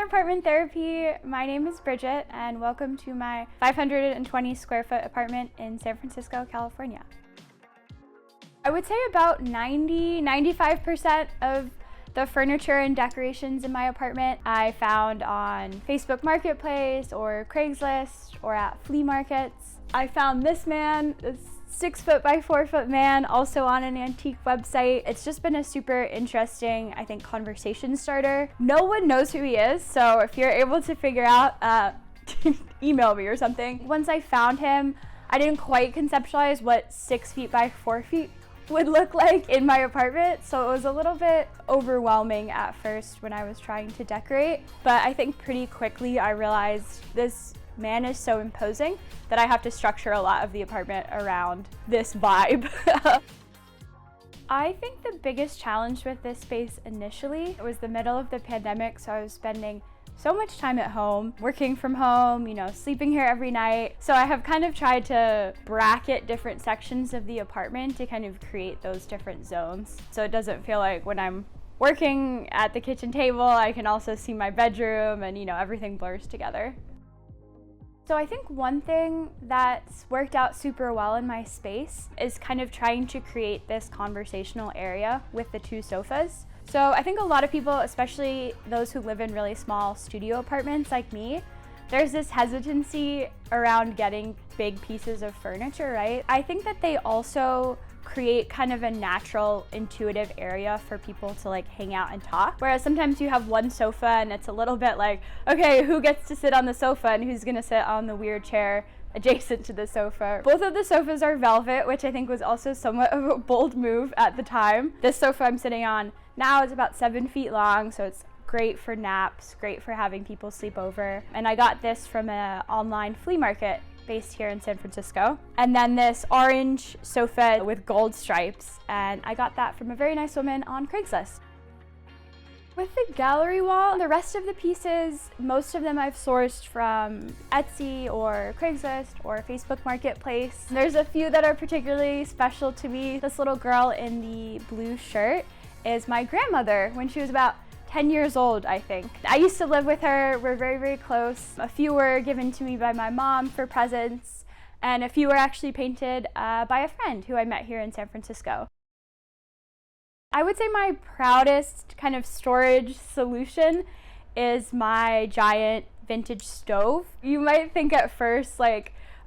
at Apartment Therapy. My name is Bridget and welcome to my 520 square foot apartment in San Francisco, California. I would say about 95% of the furniture and decorations in my apartment I found on Facebook Marketplace or Craigslist or at flea markets. I found this man, this 6 foot by 4 foot man, also on an antique website. It's just been a super interesting, I think, conversation starter. No one knows who he is, so if you're able to figure out, email me or something. Once I found him, I didn't quite conceptualize what 6 feet by 4 feet would look like in my apartment, so it was a little bit overwhelming at first when I was trying to decorate, but I think pretty quickly I realized this man is so imposing that I have to structure a lot of the apartment around this vibe. I think the biggest challenge with this space initially was the middle of the pandemic, so I was spending so much time at home, working from home, sleeping here every night. So I have kind of tried to bracket different sections of the apartment to kind of create those different zones. So it doesn't feel like when I'm working at the kitchen table, I can also see my bedroom and everything blurs together. So I think one thing that's worked out super well in my space is kind of trying to create this conversational area with the 2 sofas. So I think a lot of people, especially those who live in really small studio apartments like me, there's this hesitancy around getting big pieces of furniture, right? I think that they also create kind of a natural, intuitive area for people to hang out and talk. Whereas sometimes you have one sofa and it's a little bit like, okay, who gets to sit on the sofa and who's gonna sit on the weird chair adjacent to the sofa. Both of the sofas are velvet, which I think was also somewhat of a bold move at the time. This sofa I'm sitting on now is about 7 feet long, so it's great for naps, great for having people sleep over. And I got this from an online flea market based here in San Francisco. And then this orange sofa with gold stripes, and I got that from a very nice woman on Craigslist. With the gallery wall, the rest of the pieces, most of them I've sourced from Etsy or Craigslist or Facebook Marketplace. There's a few that are particularly special to me. This little girl in the blue shirt is my grandmother when she was about 10 years old, I think. I used to live with her. We're very, very close. A few were given to me by my mom for presents, and a few were actually painted by a friend who I met here in San Francisco. I would say my proudest kind of storage solution is my giant vintage stove. You might think at first,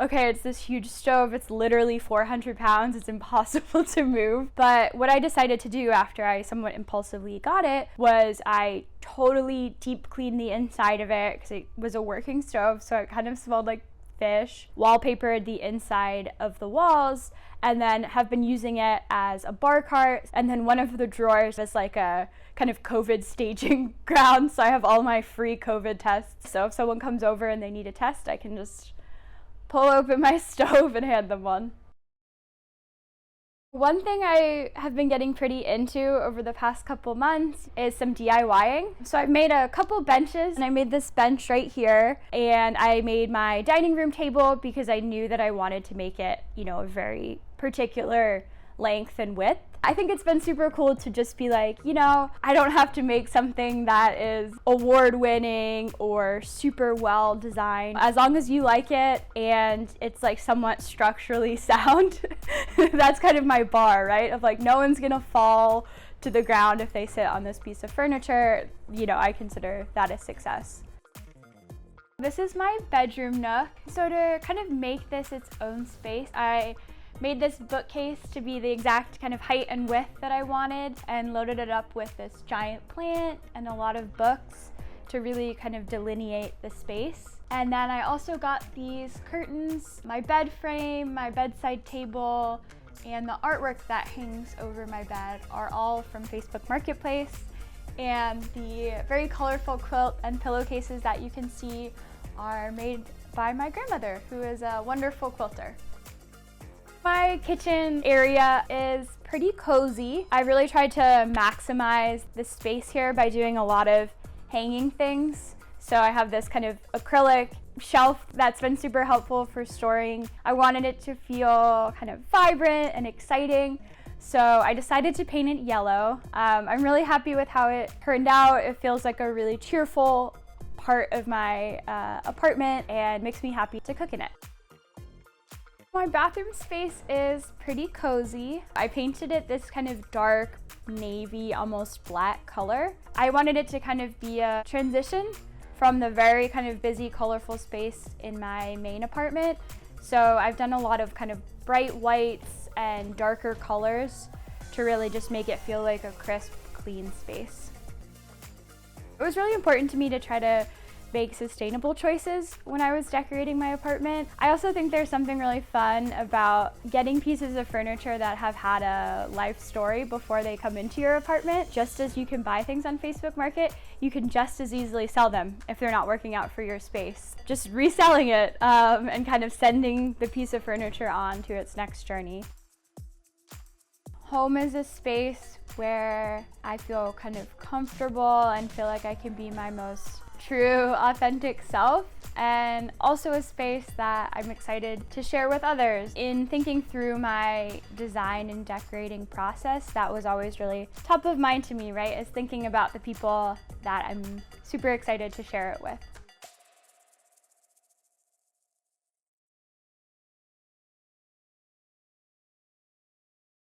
okay, it's this huge stove, it's literally 400 pounds, it's impossible to move. But what I decided to do after I somewhat impulsively got it was I totally deep cleaned the inside of it because it was a working stove, so it kind of smelled like fish, wallpapered the inside of the walls, and then have been using it as a bar cart. And then one of the drawers is like a kind of COVID staging ground, so I have all my free COVID tests. So if someone comes over and they need a test, I can just pull open my stove and hand them one. One thing I have been getting pretty into over the past couple months is some DIYing. So I've made a couple benches, and I made this bench right here, and I made my dining room table because I knew that I wanted to make it, a very particular length and width. I think it's been super cool to just be like, I don't have to make something that is award-winning or super well designed. As long as you like it and it's somewhat structurally sound, that's kind of my bar, right? Of no one's gonna fall to the ground if they sit on this piece of furniture. I consider that a success. This is my bedroom nook. So to kind of make this its own space, I made this bookcase to be the exact kind of height and width that I wanted, and loaded it up with this giant plant and a lot of books to really kind of delineate the space. And then I also got these curtains, my bed frame, my bedside table, and the artwork that hangs over my bed are all from Facebook Marketplace. And the very colorful quilt and pillowcases that you can see are made by my grandmother, who is a wonderful quilter. My kitchen area is pretty cozy. I really tried to maximize the space here by doing a lot of hanging things. So I have this kind of acrylic shelf that's been super helpful for storing. I wanted it to feel kind of vibrant and exciting, so I decided to paint it yellow. I'm really happy with how it turned out. It feels like a really cheerful part of my apartment and makes me happy to cook in it. My bathroom space is pretty cozy. I painted it this kind of dark navy, almost black color. I wanted it to kind of be a transition from the very kind of busy, colorful space in my main apartment. So I've done a lot of kind of bright whites and darker colors to really just make it feel like a crisp, clean space. It was really important to me to try to make sustainable choices when I was decorating my apartment. I also think there's something really fun about getting pieces of furniture that have had a life story before they come into your apartment. Just as you can buy things on Facebook Market, you can just as easily sell them if they're not working out for your space. Just reselling it and kind of sending the piece of furniture on to its next journey. Home is a space where I feel kind of comfortable and feel like I can be my most true, authentic self, and also a space that I'm excited to share with others. In thinking through my design and decorating process, that was always really top of mind to me, right? Is thinking about the people that I'm super excited to share it with.